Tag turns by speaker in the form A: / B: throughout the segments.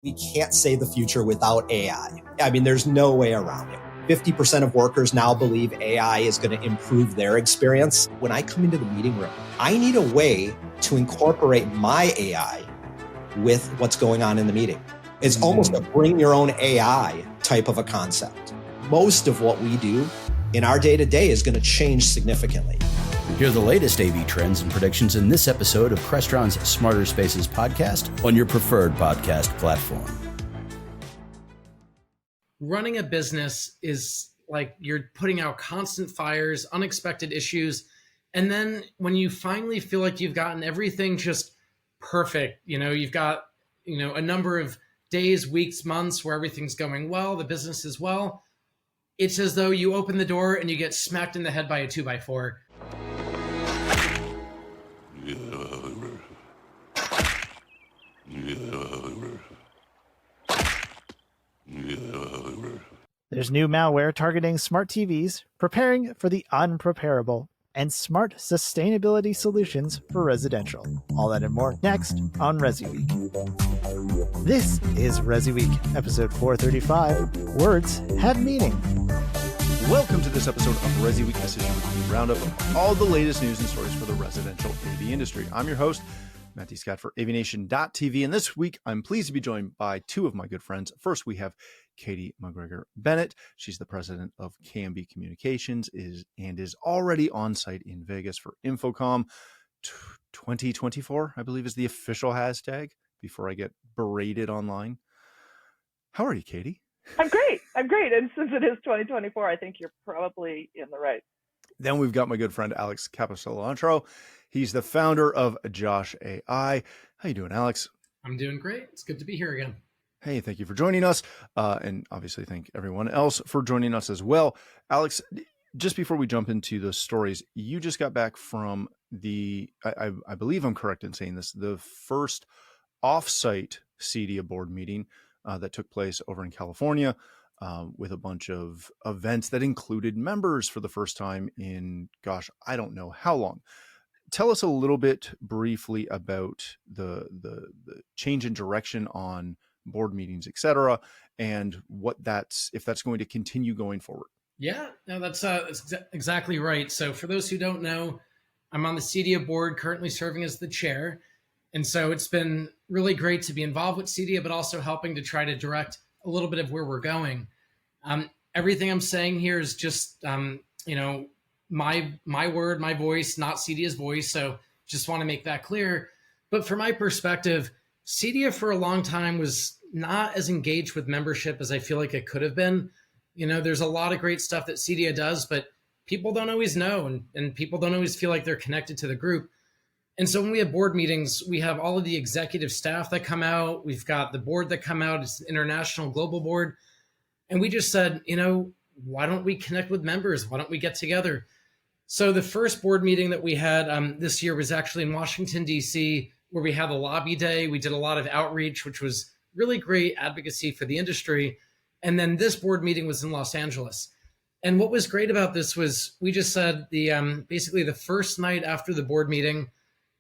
A: We can't say the future without AI. I mean, there's no way around it. 50% of workers now believe AI is going to improve their experience. When I come into the meeting room, I need a way to incorporate my AI with what's going on in the meeting. It's almost a bring your own AI type of a concept. Most of what we do in our day-to-day is going to change significantly.
B: Hear the latest AV trends and predictions in this episode of Crestron's Smarter Spaces podcast on your preferred podcast platform.
C: Running a business is like you're putting out constant fires, unexpected issues. And then when you finally feel like you've gotten everything just perfect, you've got, a number of days, weeks, months where everything's going well, the business is well, it's as though you open the door and you get smacked in the head by a 2x4.
D: There's new malware targeting smart TVs, preparing for the unpreparable, and smart sustainability solutions for residential. All that and more next on ResiWeek. This is ResiWeek, episode 435, Words Have Meaning.
E: Welcome to this episode of ResiWeek, this is your weekly roundup of all the latest news and stories for the residential AV industry. I'm your host, Matty Scott for AVNation.tv, and this week I'm pleased to be joined by two of my good friends. First, we have Katye McGregor-Bennett. She's the president of KMB Communications and is already on site in Vegas for InfoComm 2024, I believe is the official hashtag, before I get berated online. How are you, Katye?
F: I'm great. And since it is 2024, I think you're probably in the right.
E: Then we've got my good friend, Alex Capecelatro. He's the founder of Josh.ai. How you doing, Alex?
C: I'm doing great. It's good to be here again.
E: Hey, thank you for joining us. And obviously thank everyone else for joining us as well. Alex, just before we jump into the stories, you just got back from I believe I'm correct in saying this, the first off-site CEDIA board meeting that took place over in California with a bunch of events that included members for the first time in, gosh, I don't know how long. Tell us a little bit briefly about the change in direction on board meetings, et cetera, and if that's going to continue going forward.
C: Yeah, no, that's exactly right. So for those who don't know, I'm on the CEDIA board, currently serving as the chair. And so it's been really great to be involved with CEDIA, but also helping to try to direct a little bit of where we're going. Everything I'm saying here is just, my word, my voice, not CEDIA's voice. So just want to make that clear. But from my perspective, CEDIA for a long time was not as engaged with membership as I feel like it could have been. There's a lot of great stuff that CEDIA does, but people don't always know and people don't always feel like they're connected to the group. And so when we have board meetings, we have all of the executive staff that come out. We've got the board that come out. It's an international global board. And we just said, why don't we connect with members? Why don't we get together? So the first board meeting that we had this year was actually in Washington, D.C., where we had a lobby day. We did a lot of outreach, which was really great advocacy for the industry. And then this board meeting was in Los Angeles. And what was great about this was we just said basically the first night after the board meeting,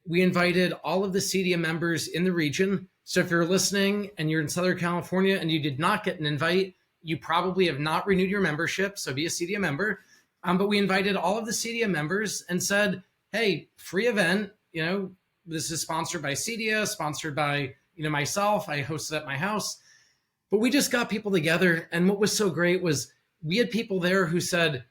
C: we invited all of the CEDIA members in the region. So if you're listening and you're in Southern California and you did not get an invite, you probably have not renewed your membership. So be a CEDIA member. But we invited all of the CEDIA members and said, hey, free event, this is sponsored by CEDIA, sponsored by, myself. I hosted at my house. But we just got people together. And what was so great was we had people there who said,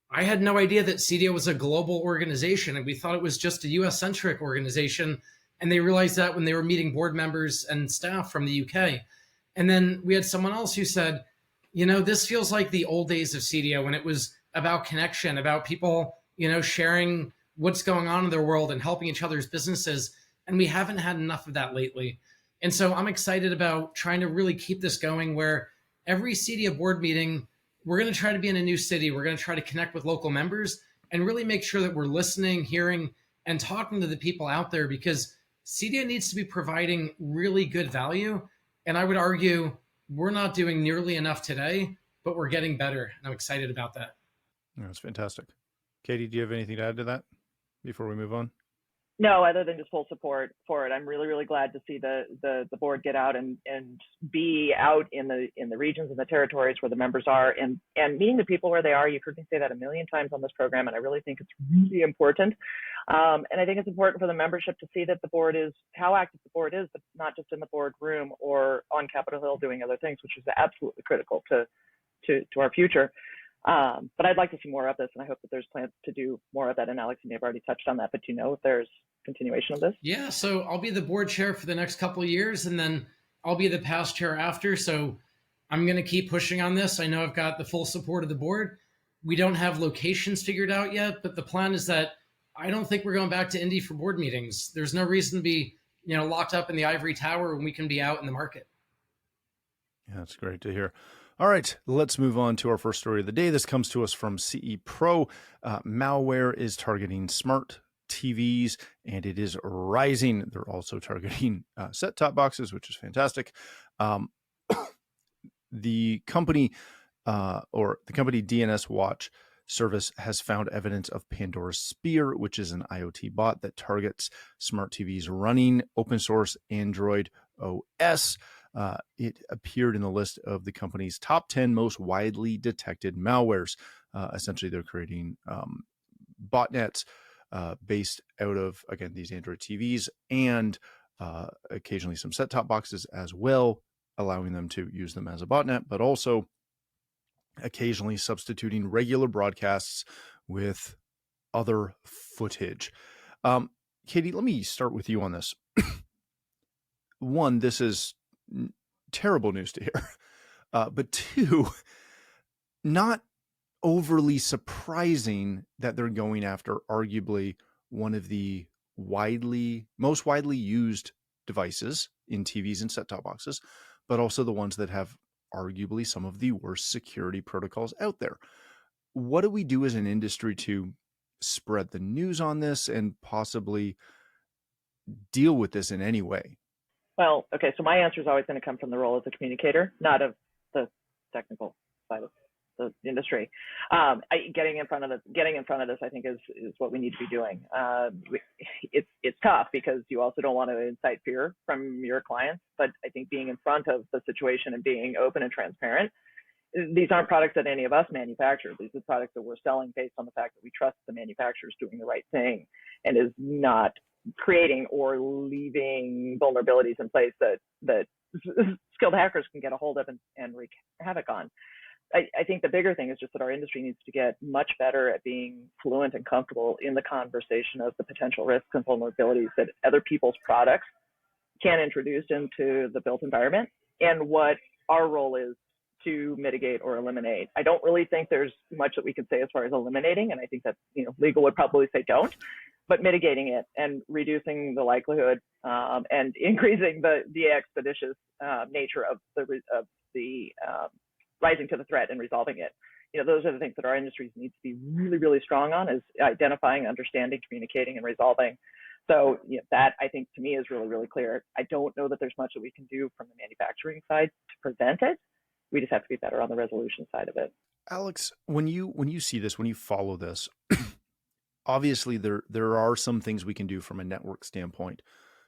C: I had no idea that CEDIA was a global organization, and we thought it was just a US-centric organization. And they realized that when they were meeting board members and staff from the UK. And then we had someone else who said, this feels like the old days of CEDIA when it was about connection, about people, sharing what's going on in their world and helping each other's businesses. And we haven't had enough of that lately. And so I'm excited about trying to really keep this going where every CEDIA board meeting, we're going to try to be in a new city. We're going to try to connect with local members and really make sure that we're listening, hearing, and talking to the people out there because CEDIA needs to be providing really good value. And I would argue we're not doing nearly enough today, but we're getting better. And I'm excited about that.
E: That's fantastic. Katye, do you have anything to add to that before we move on?
F: No, other than just full support for it. I'm really, really glad to see the board get out and be out in the regions and the territories where the members are and meeting the people where they are. You've heard me say that a million times on this program, and I really think it's really important. And I think it's important for the membership to see that the board is, how active the board is, but not just in the board room or on Capitol Hill doing other things, which is absolutely critical to our future. But I'd like to see more of this, and I hope that there's plans to do more of that. And Alex, you may have already touched on that, but do you know if there's continuation of this?
C: Yeah, so I'll be the board chair for the next couple of years, and then I'll be the past chair after. So I'm going to keep pushing on this. I know I've got the full support of the board. We don't have locations figured out yet, but the plan is that I don't think we're going back to Indy for board meetings. There's no reason to be, locked up in the ivory tower when we can be out in the market.
E: Yeah, that's great to hear. All right, let's move on to our first story of the day. This comes to us from CE Pro. Malware is targeting smart TVs, and it is rising. They're also targeting set-top boxes, which is fantastic. The company DNS Watch service has found evidence of Pandora's Spear, which is an IoT bot that targets smart TVs running open source Android OS. It appeared in the list of the company's top 10 most widely detected malwares. Essentially, they're creating botnets based out of, again, these Android TVs and occasionally some set-top boxes as well, allowing them to use them as a botnet, but also occasionally substituting regular broadcasts with other footage. Katie, let me start with you on this. One, this is terrible news to hear. But two, not overly surprising that they're going after arguably one of the most widely used devices in TVs and set-top boxes, but also the ones that have arguably some of the worst security protocols out there. What do we do as an industry to spread the news on this and possibly deal with this in any way?
F: Well, okay, so my answer is always going to come from the role as a communicator, not of the technical side of the industry. Getting in front of this, I think, is what we need to be doing. It's tough because you also don't want to incite fear from your clients, but I think being in front of the situation and being open and transparent. These aren't products that any of us manufacture. These are products that we're selling based on the fact that we trust the manufacturers doing the right thing and is not creating or leaving vulnerabilities in place that skilled hackers can get a hold of and wreak havoc on. I think the bigger thing is just that our industry needs to get much better at being fluent and comfortable in the conversation of the potential risks and vulnerabilities that other people's products can introduce into the built environment and what our role is to mitigate or eliminate. I don't really think there's much that we can say as far as eliminating, and I think that legal would probably say don't, but mitigating it and reducing the likelihood and increasing the expeditious nature of the rising to the threat and resolving it. Those are the things that our industries need to be really, really strong on, is identifying, understanding, communicating, and resolving. So that, I think, to me is really, really clear. I don't know that there's much that we can do from the manufacturing side to prevent it. We just have to be better on the resolution side of it.
E: Alex, when you see this, when you follow this, obviously there are some things we can do from a network standpoint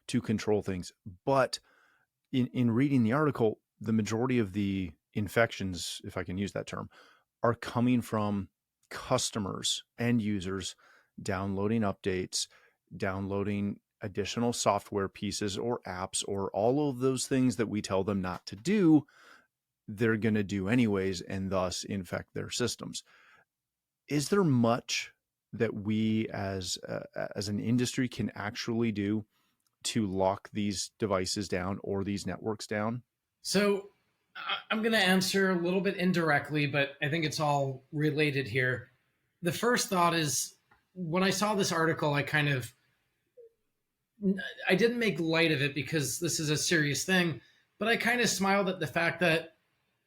E: to control things. But in reading the article, the majority of the infections, if I can use that term, are coming from customers, end users, downloading updates, downloading additional software pieces or apps or all of those things that we tell them not to do, they're going to do anyways, and thus infect their systems. Is there much that we as an industry can actually do to lock these devices down or these networks down?
C: So I'm going to answer a little bit indirectly, but I think it's all related here. The first thought is, when I saw this article, I didn't make light of it because this is a serious thing, but I kind of smiled at the fact that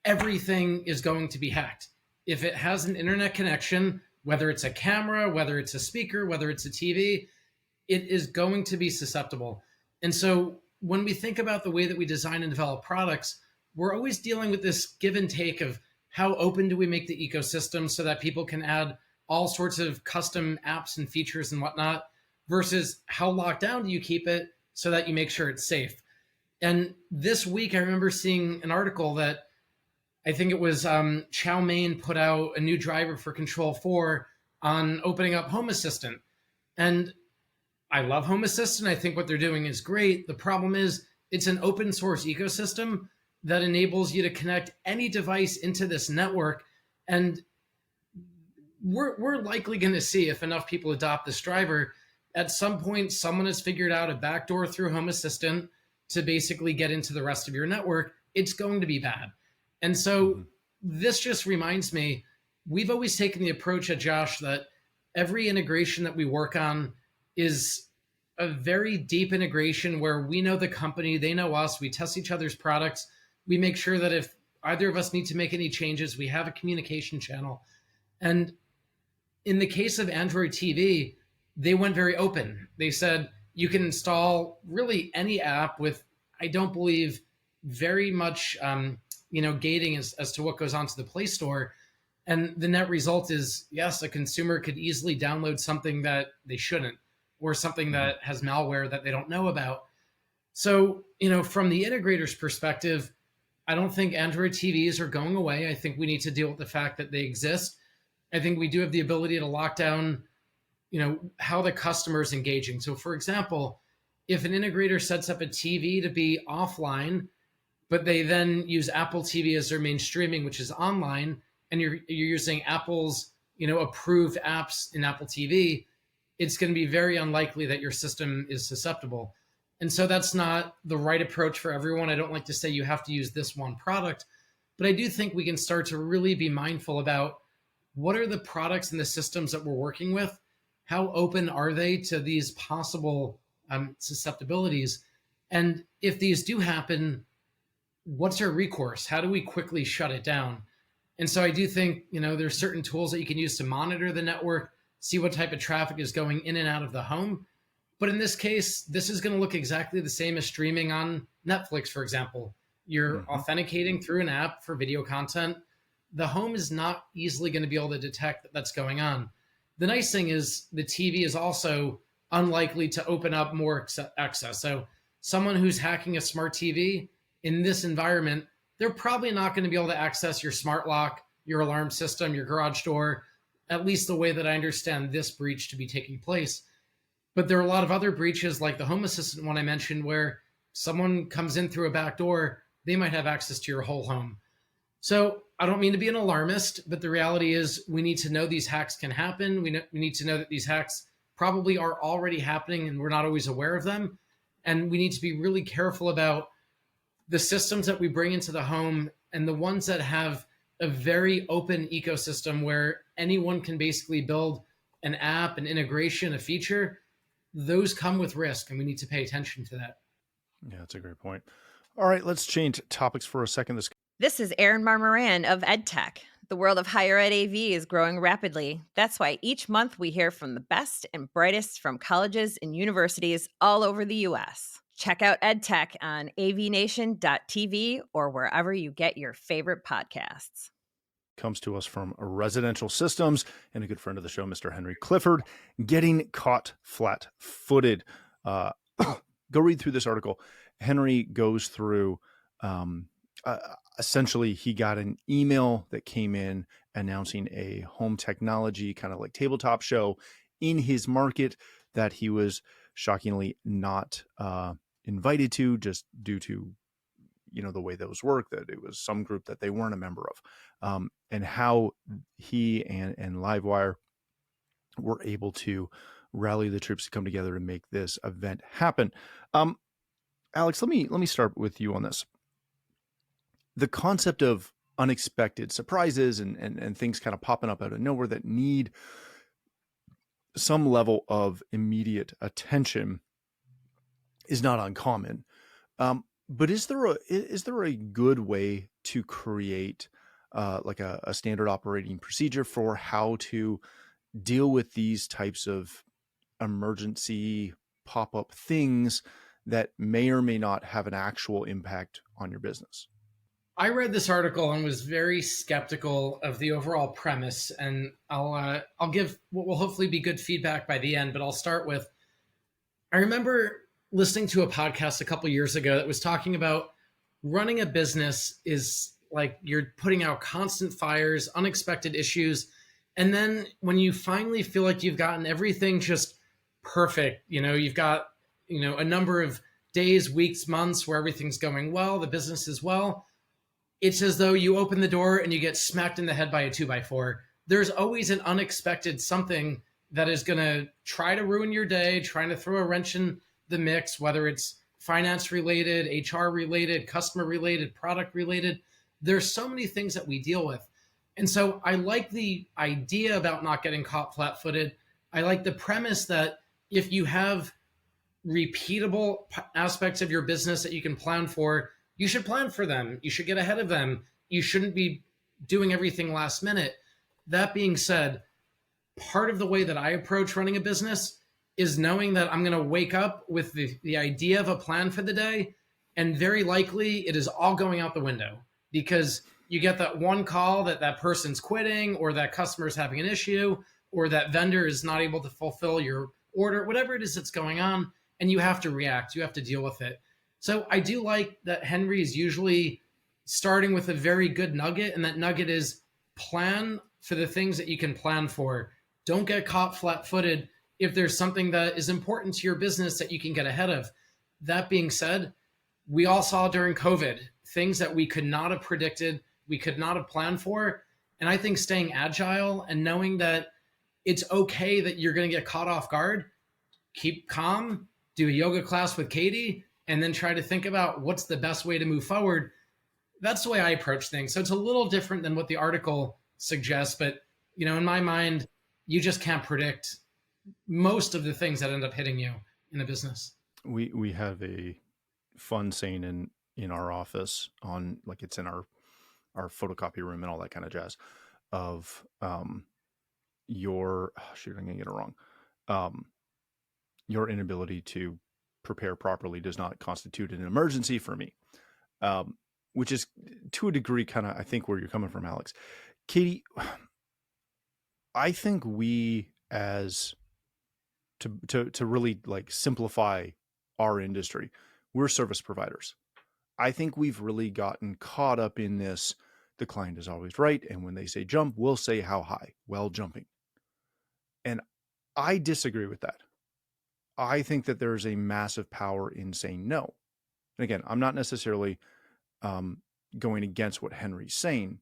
C: everything is going to be hacked. If it has an internet connection, whether it's a camera, whether it's a speaker, whether it's a TV, it is going to be susceptible. And so when we think about the way that we design and develop products, we're always dealing with this give and take of how open do we make the ecosystem so that people can add all sorts of custom apps and features and whatnot, versus how locked down do you keep it so that you make sure it's safe. And this week, I remember seeing an article that I think it was Chow Mein put out a new driver for Control 4 on opening up Home Assistant. And I love Home Assistant. I think what they're doing is great. The problem is it's an open source ecosystem that enables you to connect any device into this network. And we're likely going to see, if enough people adopt this driver, at some point, someone has figured out a backdoor through Home Assistant to basically get into the rest of your network. It's going to be bad. And so this just reminds me, we've always taken the approach at Josh that every integration that we work on is a very deep integration where we know the company, they know us, we test each other's products. We make sure that if either of us need to make any changes, we have a communication channel. And in the case of Android TV, they went very open. They said you can install really any app with, I don't believe, very much gating as to what goes onto the Play Store. And the net result is, yes, a consumer could easily download something that they shouldn't, or something that has malware that they don't know about. So, from the integrator's perspective, I don't think Android TVs are going away. I think we need to deal with the fact that they exist. I think we do have the ability to lock down, how the customer is engaging. So, for example, if an integrator sets up a TV to be offline, but they then use Apple TV as their main streaming, which is online, and you're using Apple's, approved apps in Apple TV, it's going to be very unlikely that your system is susceptible. And so that's not the right approach for everyone. I don't like to say you have to use this one product, but I do think we can start to really be mindful about what are the products and the systems that we're working with? How open are they to these possible susceptibilities? And if these do happen, what's our recourse? How do we quickly shut it down? And so I do think, there's certain tools that you can use to monitor the network, see what type of traffic is going in and out of the home. But in this case, this is going to look exactly the same as streaming on Netflix, for example. You're authenticating through an app for video content. The home is not easily going to be able to detect that that's going on. The nice thing is the TV is also unlikely to open up more access. So someone who's hacking a smart TV in this environment, they're probably not going to be able to access your smart lock, your alarm system, your garage door, at least the way that I understand this breach to be taking place. But there are a lot of other breaches, like the Home Assistant one I mentioned, where someone comes in through a back door, they might have access to your whole home. So I don't mean to be an alarmist, but the reality is we need to know these hacks can happen. We need to know that these hacks probably are already happening and we're not always aware of them. And we need to be really careful about the systems that we bring into the home and the ones that have a very open ecosystem where anyone can basically build an app, an integration, a feature. Those come with risk, and we need to pay attention to that.
E: Yeah, that's a great point. All right, let's change topics for a second.
G: This is Erin Marmoran of EdTech. The world of higher ed AV is growing rapidly. That's why each month we hear from the best and brightest from colleges and universities all over the U.S. Check out EdTech on AVNation.tv or wherever you get your favorite podcasts.
E: Comes to us from Residential Systems and a good friend of the show, Mr. Henry Clifford, getting caught flat-footed. Go read through this article. Henry goes through, essentially he got an email that came in announcing a home technology kind of like tabletop show in his market that he was shockingly not invited to, just due to the way those work, that it was some group that they weren't a member of, and how he and Livewire were able to rally the troops to come together and make this event happen. Alex, let me start with you on this. The concept of unexpected surprises and things kind of popping up out of nowhere that need some level of immediate attention is not uncommon. But is there a good way to create like a standard operating procedure for how to deal with these types of emergency pop-up things that may or may not have an actual impact on your business?
C: I read this article and was very skeptical of the overall premise, and I'll give what will hopefully be good feedback by the end, but I'll start with I remember listening to a podcast a couple years ago that was talking about running a business is like you're putting out constant fires, unexpected issues. And then when you finally feel like you've gotten everything just perfect, you've got, a number of days, weeks, months where everything's going well, the business is well, it's as though you open the door and you get smacked in the head by a 2x4. There's always an unexpected something that is going to try to ruin your day, trying to throw a wrench in the mix, whether it's finance related, HR related, customer related, product related. There's so many things that we deal with. And so I like the idea about not getting caught flat-footed. I like the premise that if you have repeatable aspects of your business that you can plan for, you should plan for them. You should get ahead of them. You shouldn't be doing everything last minute. That being said, part of the way that I approach running a business is knowing that I'm going to wake up with the idea of a plan for the day, and very likely it is all going out the window because you get that one call that person's quitting, or that customer is having an issue, or that vendor is not able to fulfill your order, whatever it is that's going on, and you have to react. You have to deal with it. So I do like that Henry is usually starting with a very good nugget, and that nugget is plan for the things that you can plan for. Don't get caught flat-footed if there's something that is important to your business that you can get ahead of. That being said, we all saw during COVID things that we could not have predicted, we could not have planned for. And I think staying agile and knowing that it's okay that you're going to get caught off guard, keep calm, do a yoga class with Katie, and then try to think about what's the best way to move forward. That's the way I approach things. So it's a little different than what the article suggests, but in my mind, you just can't predict most of the things that end up hitting you in a business.
E: We have a fun saying in our office on, like, it's in our photocopy room and all that kind of jazz, of I'm gonna get it wrong. Your inability to prepare properly does not constitute an emergency for me. Which is to a degree kind of, I think, where you're coming from, Alex. Katie, I think we, as to really like simplify our industry, we're service providers. I think we've really gotten caught up in this. The client is always right. And when they say jump, we'll say how high. Well, jumping. And I disagree with that. I think that there's a massive power in saying no. And again, I'm not necessarily going against what Henry's saying.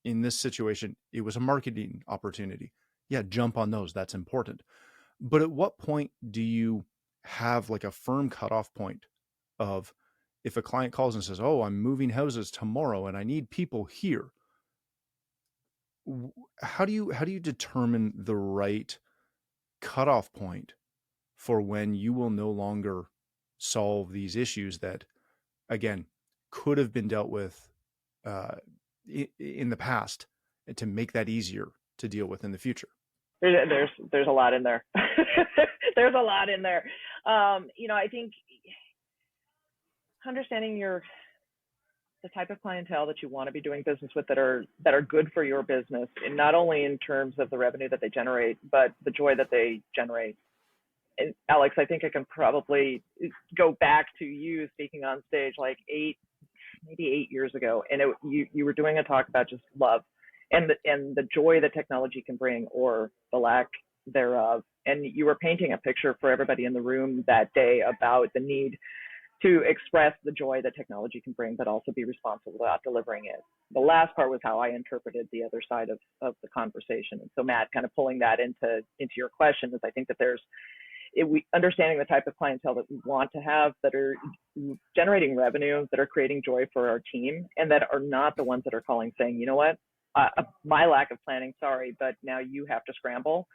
E: In this situation, it was a marketing opportunity. Yeah, jump on those. That's important. But at what point do you have like a firm cutoff point of, if a client calls and says, oh, I'm moving houses tomorrow and I need people here? How do you determine the right cutoff point for when you will no longer solve these issues that, again, could have been dealt with in the past, and to make that easier to deal with in the future?
F: There's a lot in there. There's a lot in there. I think understanding the type of clientele that you want to be doing business with that are good for your business, and not only in terms of the revenue that they generate, but the joy that they generate. And Alex, I think I can probably go back to you speaking on stage like maybe 8 years ago, and you were doing a talk about just love and the joy that technology can bring, or the lack thereof. And you were painting a picture for everybody in the room that day about the need to express the joy that technology can bring, but also be responsible about delivering it. The last part was how I interpreted the other side of the conversation. And so, Matt, kind of pulling that into your question, is I think that there's understanding the type of clientele that we want to have, that are generating revenue, that are creating joy for our team, and that are not the ones that are calling saying, you know what, my lack of planning, sorry, but now you have to scramble.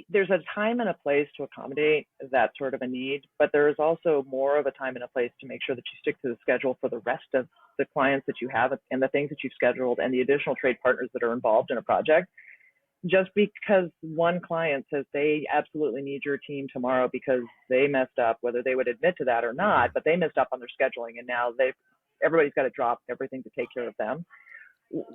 F: There's a time and a place to accommodate that sort of a need, but there is also more of a time and a place to make sure that you stick to the schedule for the rest of the clients that you have and the things that you've scheduled and the additional trade partners that are involved in a project. Just because one client says they absolutely need your team tomorrow because they messed up, whether they would admit to that or not, but they messed up on their scheduling, and now everybody's got to drop everything to take care of them.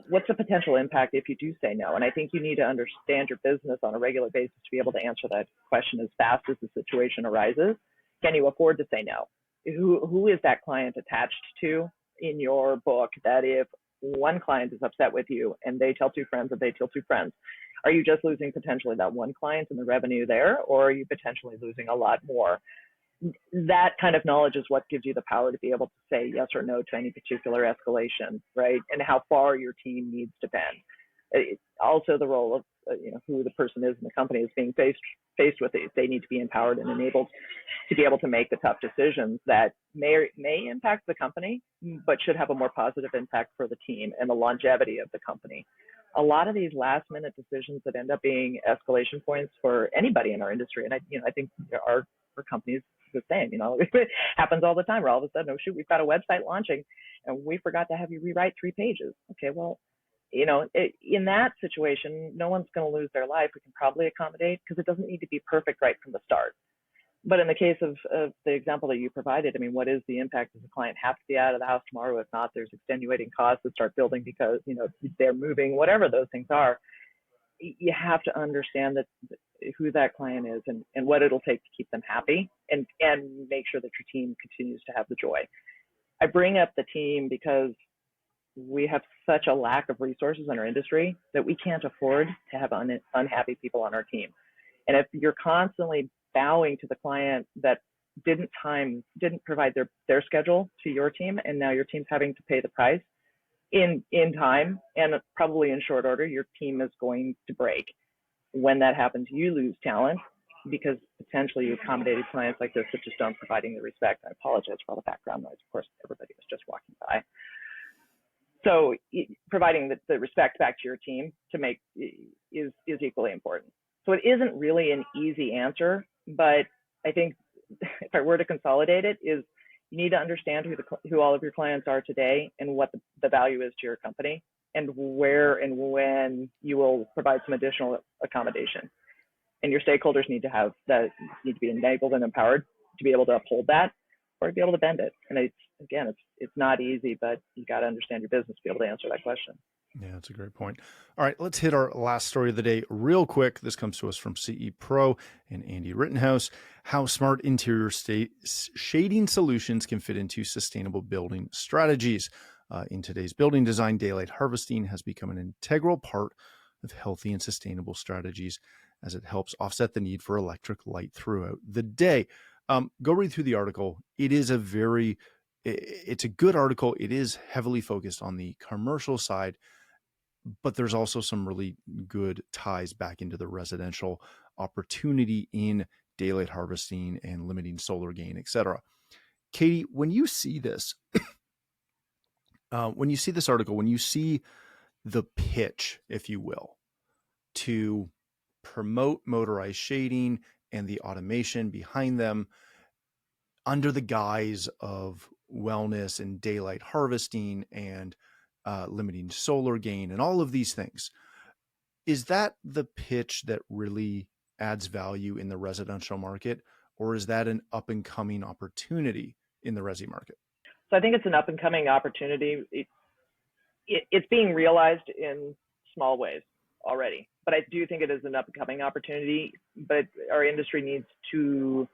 F: What's the potential impact if you do say no? And I think you need to understand your business on a regular basis to be able to answer that question as fast as the situation arises. Can you afford to say no? Who is that client attached to in your book that if one client is upset with you and they tell two friends and they tell two friends, are you just losing potentially that one client and the revenue there, or are you potentially losing a lot more? That kind of knowledge is what gives you the power to be able to say yes or no to any particular escalation, right? And how far your team needs to bend. It's also the role of who the person is in the company is being faced with it. They need to be empowered and enabled to be able to make the tough decisions that may impact the company, but should have a more positive impact for the team and the longevity of the company. A lot of these last minute decisions that end up being escalation points for anybody in our industry, and I think there are for companies the same. It happens all the time where all of a sudden, oh shoot, we've got a website launching and we forgot to have you rewrite 3 pages. Okay, well, in that situation, no one's going to lose their life. We can probably accommodate because it doesn't need to be perfect right from the start. But in the case of the example that you provided, what is the impact? Does the client have to be out of the house tomorrow? If not, there's extenuating costs that start building because, they're moving, whatever those things are. You have to understand that who that client is and what it'll take to keep them happy and make sure that your team continues to have the joy. I bring up the team because we have such a lack of resources in our industry that we can't afford to have unhappy people on our team. And if you're constantly bowing to the client that didn't provide their schedule to your team, and now your team's having to pay the price in time and probably in short order, your team is going to break. When that happens, you lose talent because potentially you accommodated clients like this that just aren't providing the respect. I apologize for all the background noise. Of course, everybody was just walking by. So providing the respect back to your team to make is equally important. So it isn't really an easy answer, but I think if I were to consolidate it, is you need to understand who all of your clients are today and what the value is to your company and where and when you will provide some additional accommodation. And your stakeholders need to be enabled and empowered to be able to uphold that or to be able to bend it. And it's not easy, but you got to understand your business to be able to answer that question.
E: Yeah, that's a great point. All right, let's hit our last story of the day real quick. This comes to us from CE Pro and Andy Rittenhouse. How smart interior shading solutions can fit into sustainable building strategies. In today's building design, daylight harvesting has become an integral part of healthy and sustainable strategies as it helps offset the need for electric light throughout the day. Go read through the article. It's a good article. It is heavily focused on the commercial side, but there's also some really good ties back into the residential opportunity in daylight harvesting and limiting solar gain, et cetera. Katie, when you see this, article, when you see the pitch, if you will, to promote motorized shading and the automation behind them under the guise of wellness and daylight harvesting and limiting solar gain and all of these things, is that the pitch that really adds value in the residential market, or is that an up and coming opportunity in the resi market?
F: So I think it's an up and coming opportunity. It's being realized in small ways already, but I do think it is an up and coming opportunity. But our industry needs to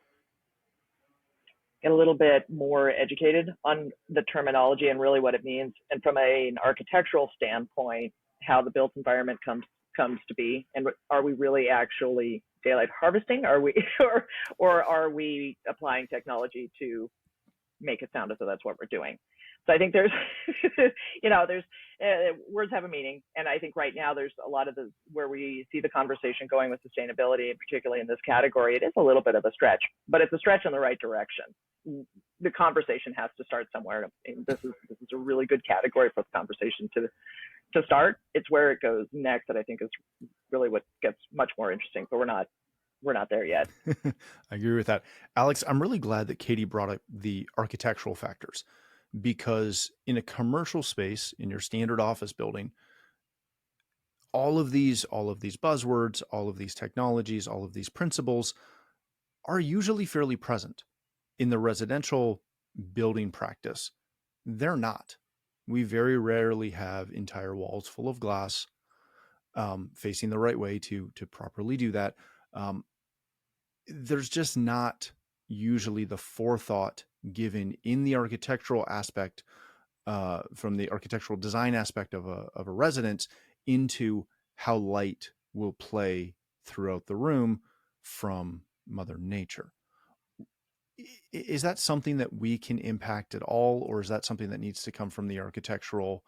F: get a little bit more educated on the terminology and really what it means, and from an architectural standpoint, how the built environment comes to be, and are we really actually daylight harvesting? Are we, or are we applying technology to make it sound as though that's what we're doing? So I think there's, words have a meaning. And I think right now there's a lot of where we see the conversation going with sustainability, and particularly in this category, it is a little bit of a stretch, but it's a stretch in the right direction. The conversation has to start somewhere. And this is a really good category for the conversation to start. It's where it goes next that I think is really what gets much more interesting, but we're not there yet.
E: I agree with that. Alex, I'm really glad that Katie brought up the architectural factors, because in a commercial space, in your standard office building, all of these buzzwords, all of these technologies, all of these principles are usually fairly present. In the residential building practice, they're not. We very rarely have entire walls full of glass facing the right way to properly do that. There's just not usually the forethought given in the architectural aspect, from the architectural design aspect of a residence, into how light will play throughout the room from Mother Nature. Is that something that we can impact at all, or is that something that needs to come from the architectural,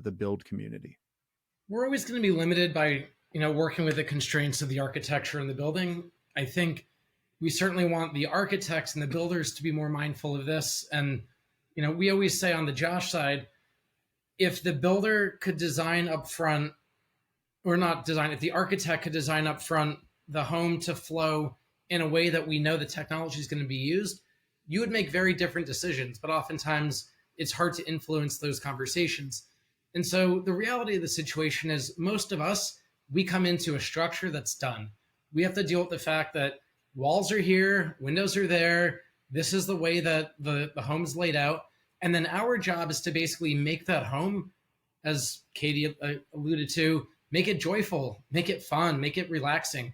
E: the build community?
C: We're always going to be limited by, working with the constraints of the architecture and the building. I think we certainly want the architects and the builders to be more mindful of this. And, we always say on the Josh side, if the builder could design up front, or not design, if the architect could design up front the home to flow in a way that we know the technology is going to be used, you would make very different decisions. But oftentimes it's hard to influence those conversations. And so the reality of the situation is most of us, we come into a structure that's done. We have to deal with the fact that walls are here, windows are there. This is the way that the home is laid out. And then our job is to basically make that home, as Katie alluded to, make it joyful, make it fun, make it relaxing.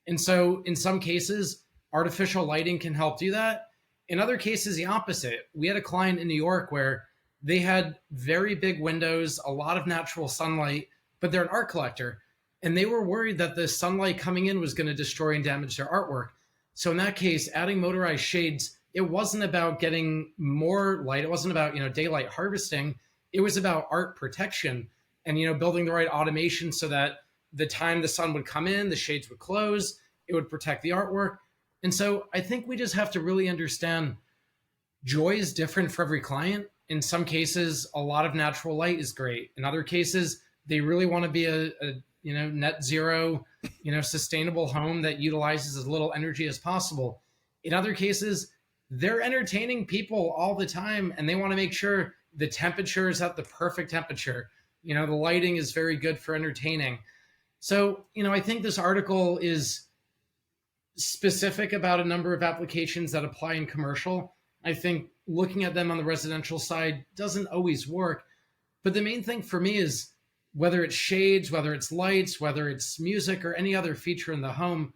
C: And so in some cases, artificial lighting can help do that. In other cases, the opposite. We had a client in New York where they had very big windows, a lot of natural sunlight, but they're an art collector. And they were worried that the sunlight coming in was going to destroy and damage their artwork. So in that case, adding motorized shades, it wasn't about getting more light. It wasn't about, daylight harvesting. It was about art protection and, building the right automation so that the time the sun would come in, the shades would close, it would protect the artwork. And so I think we just have to really understand joy is different for every client. In some cases, a lot of natural light is great. In other cases, they really want to be a net zero, sustainable home that utilizes as little energy as possible. In other cases, they're entertaining people all the time and they want to make sure the temperature is at the perfect temperature. The lighting is very good for entertaining. So, I think this article is specific about a number of applications that apply in commercial. I think looking at them on the residential side doesn't always work. But the main thing for me is whether it's shades, whether it's lights, whether it's music or any other feature in the home,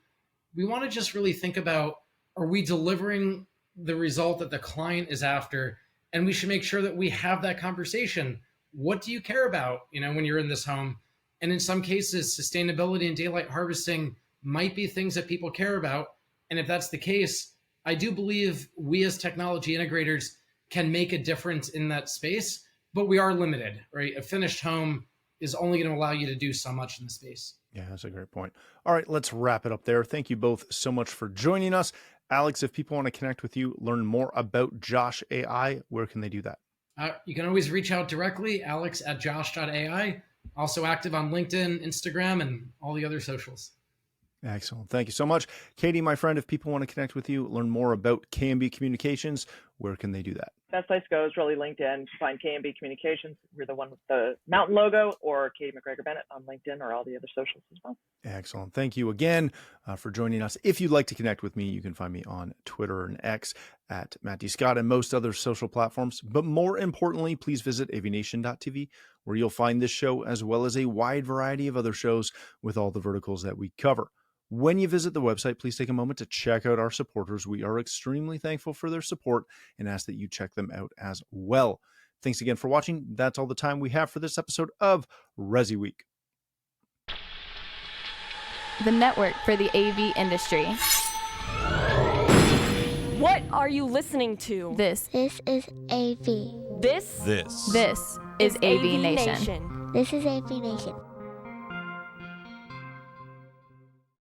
C: we want to just really think about, are we delivering the result that the client is after? And we should make sure that we have that conversation. What do you care about, when you're in this home? And in some cases, sustainability and daylight harvesting might be things that people care about. And if that's the case, I do believe we as technology integrators can make a difference in that space, but we are limited, right? A finished home is only going to allow you to do so much in the space.
E: Yeah, that's a great point. All right, let's wrap it up there. Thank you both so much for joining us. Alex, if people want to connect with you, learn more about Josh.ai, where can they do that?
C: You can always reach out directly, Alex at Josh.ai. Also active on LinkedIn, Instagram, and all the other socials.
E: Excellent. Thank you so much. Katie, my friend, if people want to connect with you, learn more about KMB Communications, where can they do that?
F: Best place to go is really LinkedIn. Find KMB Communications. We're the one with the mountain logo, or Katye McGregor-Bennett on LinkedIn or all the other socials as well.
E: Excellent. Thank you again for joining us. If you'd like to connect with me, you can find me on Twitter and X at Matt D. Scott and most other social platforms. But more importantly, please visit AVNation.tv, where you'll find this show as well as a wide variety of other shows with all the verticals that we cover. When you visit the website, please take a moment to check out our supporters. We are extremely thankful for their support and ask that you check them out as well. Thanks again for watching. That's all the time we have for this episode of ResiWeek,
H: the network for the AV industry.
I: What are you listening to?
H: This
J: is AV.
I: This
H: is AVNation.
J: This is AVNation.